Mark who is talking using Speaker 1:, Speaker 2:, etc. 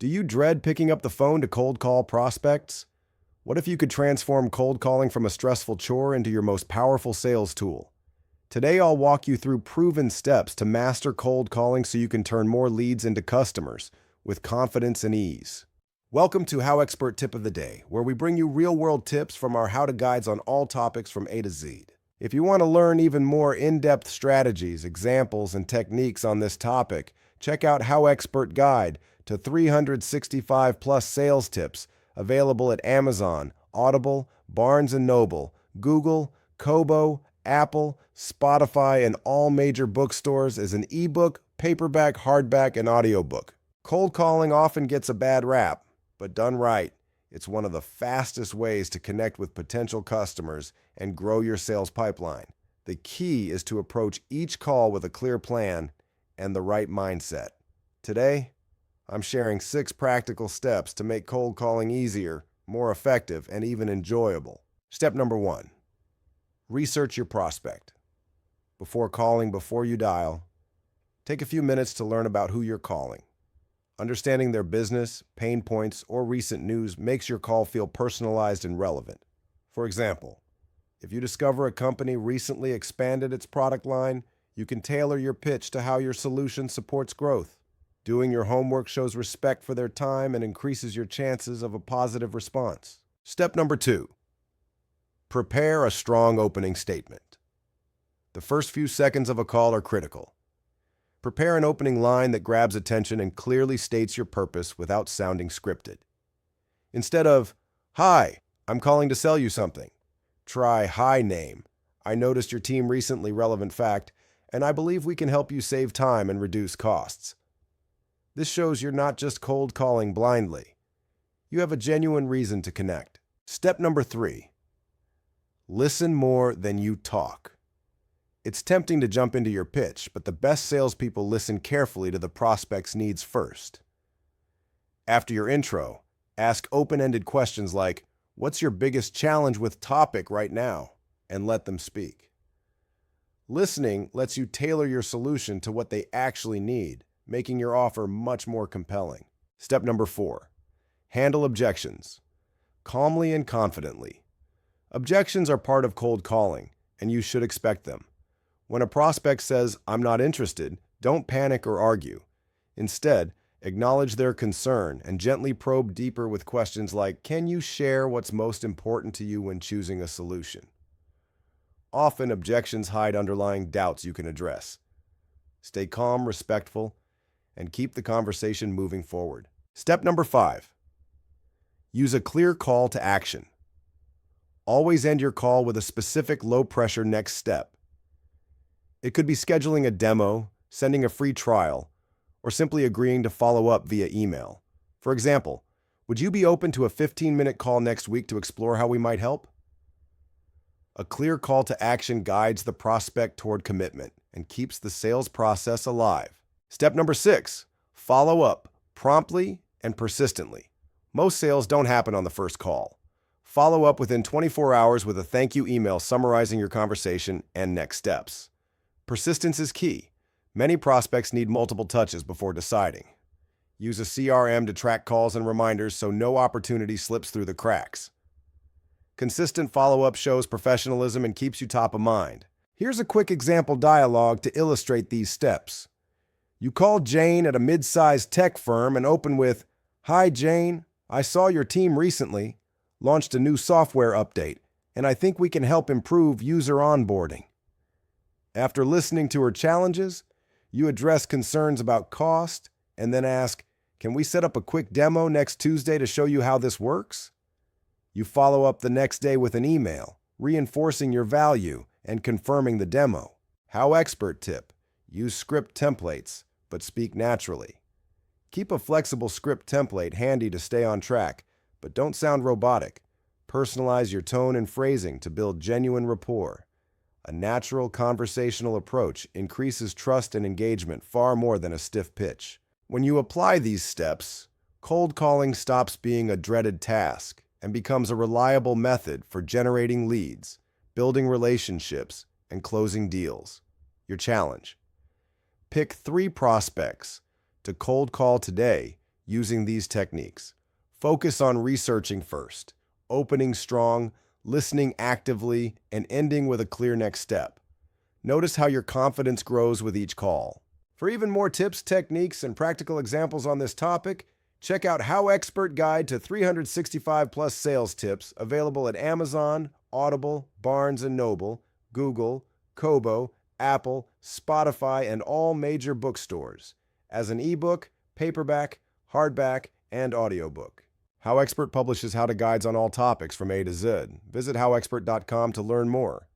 Speaker 1: Do you dread picking up the phone to cold call prospects? What if you could transform cold calling from a stressful chore into your most powerful sales tool? Today, I'll walk you through proven steps to master cold calling so you can turn more leads into customers with confidence and ease. Welcome to HowExpert Tip of the Day, where we bring you real-world tips from our how-to guides on all topics from A to Z. If you want to learn even more in-depth strategies, examples, and techniques on this topic, check out HowExpert Guide to 365-plus sales tips, available at Amazon, Audible, Barnes & Noble, Google, Kobo, Apple, Spotify, and all major bookstores as an ebook, paperback, hardback, and audiobook. Cold calling often gets a bad rap, but done right, it's one of the fastest ways to connect with potential customers and grow your sales pipeline. The key is to approach each call with a clear plan and the right mindset. Today, I'm sharing 6 practical steps to make cold calling easier, more effective, and even enjoyable. Step number 1. Research your prospect. Before you dial, take a few minutes to learn about who you're calling. Understanding their business, pain points, or recent news makes your call feel personalized and relevant. For example, if you discover a company recently expanded its product line, you can tailor your pitch to how your solution supports growth. Doing your homework shows respect for their time and increases your chances of a positive response. Step number 2. Prepare a strong opening statement. The first few seconds of a call are critical. Prepare an opening line that grabs attention and clearly states your purpose without sounding scripted. Instead of, "Hi, I'm calling to sell you something," try, "Hi name. I noticed your team recently relevant fact, and I believe we can help you save time and reduce costs." This shows you're not just cold calling blindly. You have a genuine reason to connect. Step number 3. Listen more than you talk. It's tempting to jump into your pitch, but the best salespeople listen carefully to the prospect's needs first. After your intro, ask open-ended questions like, "What's your biggest challenge with topic right now?" and let them speak. Listening lets you tailor your solution to what they actually need, making your offer much more compelling. Step number 4. Handle objections. Calmly and confidently. Objections are part of cold calling, and you should expect them. When a prospect says, "I'm not interested," don't panic or argue. Instead, acknowledge their concern and gently probe deeper with questions like, "Can you share what's most important to you when choosing a solution?" Often, objections hide underlying doubts you can address. Stay calm, respectful, and keep the conversation moving forward. Step number 5. Use a clear call to action. Always end your call with a specific low-pressure next step. It could be scheduling a demo, sending a free trial, or simply agreeing to follow up via email. For example, would you be open to a 15-minute call next week to explore how we might help? A clear call to action guides the prospect toward commitment and keeps the sales process alive. Step number 6. Follow up promptly and persistently. Most sales don't happen on the first call. Follow up within 24 hours with a thank you email summarizing your conversation and next steps. Persistence is key. Many prospects need multiple touches before deciding. Use a CRM to track calls and reminders so no opportunity slips through the cracks. Consistent follow-up shows professionalism and keeps you top of mind. Here's a quick example dialogue to illustrate these steps. You call Jane at a mid-sized tech firm and open with, "Hi Jane, I saw your team recently launched a new software update, and I think we can help improve user onboarding." After listening to her challenges, you address concerns about cost and then ask, "Can we set up a quick demo next Tuesday to show you how this works?" You follow up the next day with an email, reinforcing your value and confirming the demo. HowExpert Tip. Use script templates, but speak naturally. Keep a flexible script template handy to stay on track, but don't sound robotic. Personalize your tone and phrasing to build genuine rapport. A natural conversational approach increases trust and engagement far more than a stiff pitch. When you apply these steps, cold calling stops being a dreaded task and becomes a reliable method for generating leads, building relationships, and closing deals. Your challenge: pick 3 prospects to cold call today using these techniques. Focus on researching first, opening strong, listening actively, and ending with a clear next step. Notice how your confidence grows with each call. For even more tips, techniques, and practical examples on this topic, check out HowExpert Guide to 365 Plus Sales Tips, available at Amazon, Audible, Barnes & Noble, Google, Kobo, Apple, Spotify, and all major bookstores, as an ebook, paperback, hardback, and audiobook. HowExpert publishes how-to guides on all topics from A to Z. Visit howexpert.com to learn more.